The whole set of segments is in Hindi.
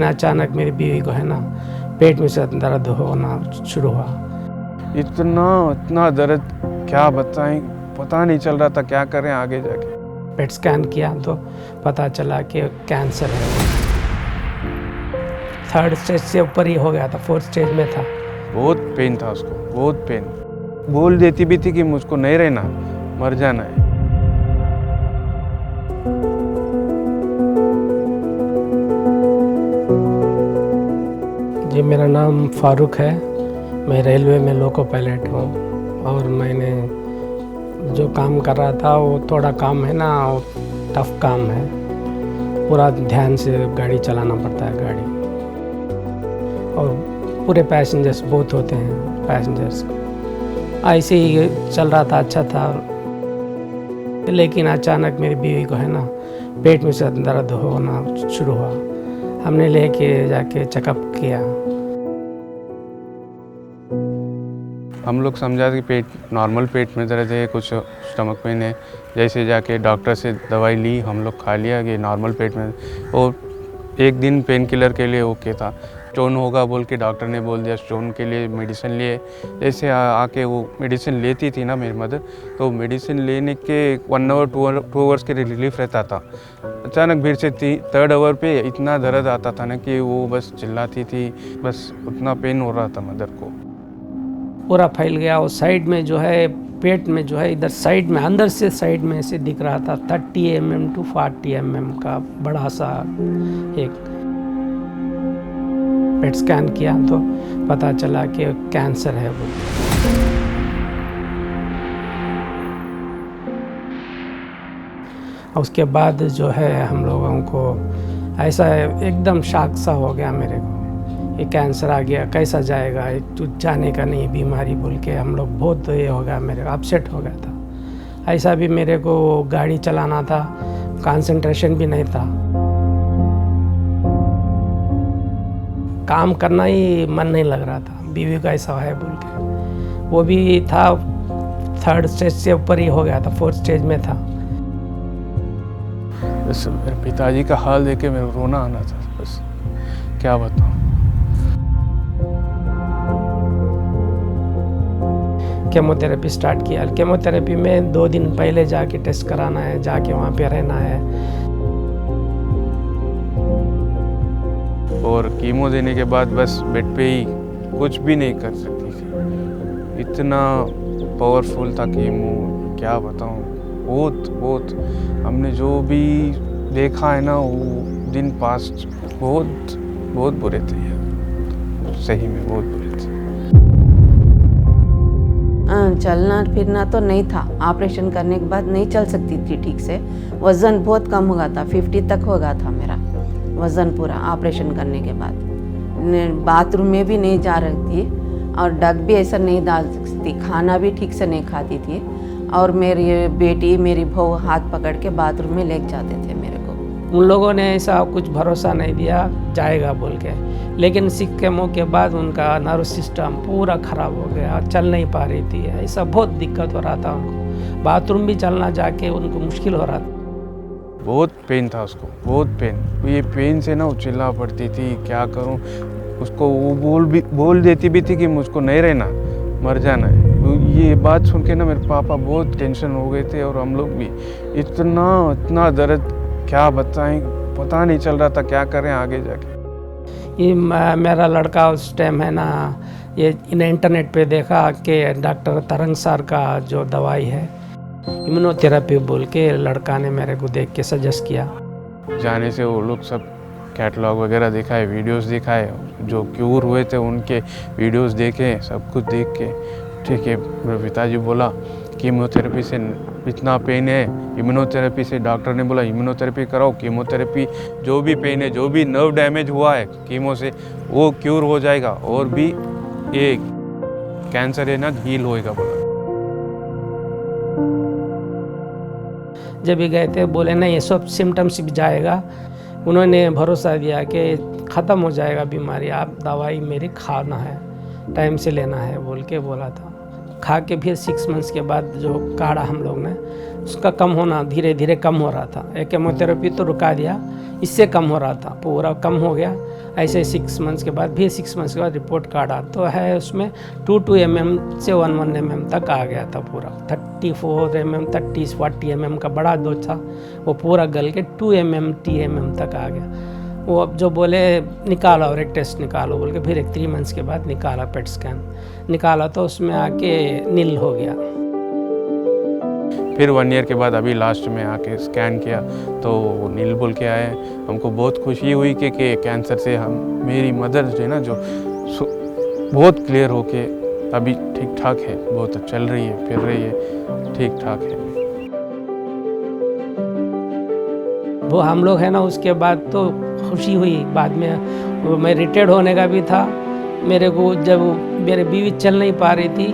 अचानक मेरी बीवी को है ना पेट में से दर्द होना शुरू हुआ। इतना दर्द क्या बताएं, पता नहीं चल रहा था क्या करें आगे जाके। पेट स्कैन किया तो पता चला कि कैंसर है। 3rd स्टेज से ऊपर ही हो गया था, 4th स्टेज में था। बहुत पेन था उसको, बहुत पेन। बोल देती भी थी कि मुझको नहीं रहना, मर जाना है। जी, मेरा नाम फारूक है। मैं रेलवे में लोको पायलट हूँ और मैंने जो काम कर रहा था वो थोड़ा काम है ना, वो टफ काम है। पूरा ध्यान से गाड़ी चलाना पड़ता है गाड़ी, और पूरे पैसेंजर्स बहुत होते हैं पैसेंजर्स। ऐसे ही चल रहा था, अच्छा था। लेकिन अचानक मेरी बीवी को है ना पेट में से दर्द होना शुरू हुआ। हमने लेके जाके चेकअप किया। हम लोग समझा कि पेट नॉर्मल पेट में दर्द है, कुछ स्टमक पेन है। जैसे जाके डॉक्टर से दवाई ली, हम लोग खा लिया कि नॉर्मल पेट में। और एक दिन पेन किलर के लिए ओके था। स्टोन होगा बोल के डॉक्टर ने बोल दिया, स्टोन के लिए मेडिसिन लिए। जैसे आके वो मेडिसिन लेती थी ना मेरी मदर, तो मेडिसिन लेने के 1 आवर 2 आवर्स के रिलीफ रहता था। अचानक फिर से 3rd आवर पे इतना दर्द आता था ना कि वो बस चिल्लाती थी, बस उतना पेन हो रहा था मदर को। पूरा फैल गया। और साइड में जो है, पेट में जो है, इधर साइड में, अंदर से साइड में से दिख रहा था 30 mm to 40 mm का बड़ा सा एक। पेट स्कैन किया तो पता चला कि कैंसर है वो। उसके बाद जो है हम लोगों को ऐसा एकदम शॉक सा हो गया मेरे को, ये कैंसर आ गया, कैसा जाएगा, तो जाने का नहीं बीमारी बोल के हम लोग बहुत ये हो गया, मेरे अपसेट हो गया था। ऐसा भी मेरे को गाड़ी चलाना था, कंसंट्रेशन भी नहीं था, काम करना ही मन नहीं लग रहा था। बीवी का ऐसा है बोल के, वो भी था 3rd स्टेज से ऊपर ही हो गया था, 4th स्टेज में था। बस मेरे पिताजी का हाल देख के मेरे को रोना आना था, बस क्या बताऊँ। केमोथेरेपी स्टार्ट किया। केमोथेरेपी में 2 दिन पहले जाके टेस्ट कराना है, जाके वहाँ पे रहना है। और कीमो देने के बाद बस बेड पे ही, कुछ भी नहीं कर सकती थी। इतना पावरफुल था कीमो, क्या बताऊँ। बहुत हमने जो भी देखा है ना, वो दिन पास्ट बहुत बुरे थे यार, सही में बहुत बुरे थे। चलना फिरना तो नहीं था, ऑपरेशन करने के बाद नहीं चल सकती थी ठीक से। वज़न बहुत कम हो गया था, 50 तक हो गया था मेरा वज़न पूरा ऑपरेशन करने के बाद। बाथरूम में भी नहीं जा रही थी और डग भी ऐसा नहीं डाल सकती, खाना भी ठीक से नहीं खाती थी। और मेरी बेटी, मेरी बहू हाथ पकड़ के बाथरूम में लेके जाते थे मेरे को। उन लोगों ने ऐसा कुछ भरोसा नहीं दिया जाएगा बोल के, लेकिन केमो के बाद उनका नर्व सिस्टम पूरा ख़राब हो गया, चल नहीं पा रही थी। ऐसा बहुत दिक्कत हो रहा था उनको, बाथरूम भी चलना जाके उनको मुश्किल हो रहा था। बहुत पेन था उसको, बहुत पेन। ये पेन से ना वो चिल्ला पड़ती थी, क्या करूं। उसको वो बोल देती भी थी कि मुझको नहीं रहना, मर जाना है। तो ये बात सुन के ना मेरे पापा बहुत टेंशन हो गए थे, और हम लोग भी। इतना दर्द क्या बताएं, पता नहीं चल रहा था क्या करें आगे जाके। ये मेरा लड़का उस टाइम है ना, ये इंटरनेट पे देखा कि डॉक्टर तरंग सर का जो दवाई है इम्यूनोथेरेपी बोल के, लड़का ने मेरे को देख के सजेस्ट किया। जाने से वो लोग सब कैटलॉग वगैरह दिखाए, वीडियोस दिखाए, जो क्यूर हुए थे उनके वीडियोस देखे, सब कुछ देख के ठीक है। मेरे पिताजी बोला कीमोथेरेपी से इतना पेन है, इम्यूनोथेरेपी से डॉक्टर ने बोला इम्यूनोथेरेपी कराओ। कीमोथेरेपी जो भी पेन है, जो भी नर्व डैमेज हुआ है कीमो से, वो क्यूर हो जाएगा, और भी ये कैंसर है ना हील होएगा बोला। जब भी गए थे बोले नहीं, ये सब सिम्टम्स भी जाएगा। उन्होंने भरोसा दिया कि ख़त्म हो जाएगा बीमारी, आप दवाई मेरी खाना है, टाइम से लेना है बोल के बोला था। खा के फिर 6 मंथ्स के बाद जो काढ़ा हम लोग ने, उसका कम होना धीरे धीरे कम हो रहा था। एक केमोथेरेपी तो रुका दिया, इससे कम हो रहा था, पूरा कम हो गया। ऐसे 6 मंथ्स के बाद, फिर 6 मंथ्स के बाद रिपोर्ट काटा तो है उसमें 2 mm से 1 mm तक आ गया था पूरा। 34 mm 30-40 mm का बड़ा दो था, वो पूरा गल के 2 mm 3 mm तक आ गया। वो अब जो बोले निकालो और एक टेस्ट निकालो बोल के, फिर एक 3 मंथ्स के बाद निकाला, पेट स्कैन निकाला तो उसमें आके नील हो गया। फिर 1 ईयर के बाद अभी लास्ट में आके स्कैन किया तो नील बोल के आए। हमको बहुत खुशी हुई कि कैंसर से मेरी मदर जो है ना, जो बहुत क्लियर होके अभी ठीक ठाक है, बहुत चल रही है, फिर रही है, ठीक ठाक है। वो हम लोग है ना, उसके बाद तो खुशी हुई। बाद में मैं रिटायर्ड होने का भी था मेरे को, जब मेरी बीवी चल नहीं पा रही थी,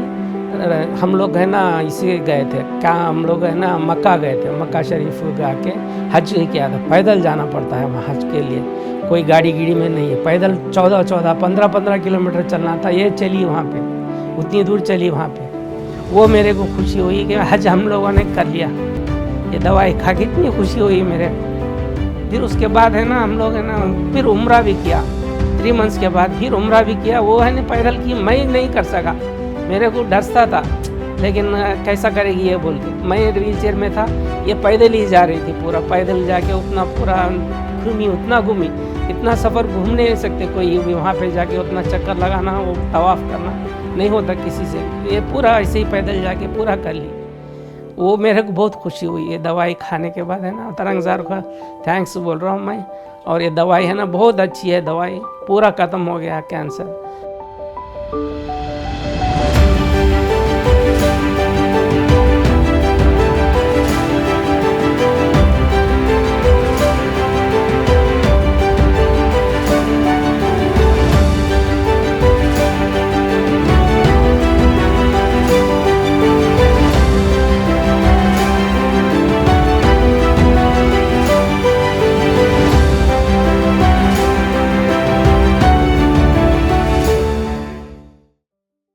हम लोग है ना इसे गए थे, क्या हम लोग है ना मक्का गए थे, मक्का शरीफ जाके हज किया था। पैदल जाना पड़ता है वहाँ हज के लिए, कोई गाड़ी में नहीं है, पैदल 15 किलोमीटर चलना था। ये चली वहाँ पे, उतनी दूर चली वहाँ पे। वो मेरे को खुशी हुई कि हज हम लोगों ने कर लिया। ये दवाई खा के इतनी खुशी हुई मेरे को। फिर उसके बाद है ना हम लोग है ना फिर उम्रा भी किया, 3 मंथ्स के बाद फिर उम्रा भी किया। वो है ना पैदल की मैं नहीं कर सका, मेरे को डरता था, लेकिन कैसा करेगी ये बोल के। मैं व्हील चेयर में था, ये पैदल ही जा रही थी, पूरा पैदल जाके उतना पूरा घूमी, उतना घूमी। इतना सफ़र घूम नहीं सकते कोई भी, वहाँ पे जाके उतना चक्कर लगाना, वो तवाफ़ करना नहीं होता किसी से। ये पूरा ऐसे ही पैदल जाके पूरा कर ली। वो मेरे को बहुत खुशी हुई। ये दवाई खाने के बाद है ना, तरंगज़ार का थैंक्स बोल रहा हूँ मैं। और ये दवाई है ना बहुत अच्छी है, दवाई पूरा ख़त्म हो गया कैंसर।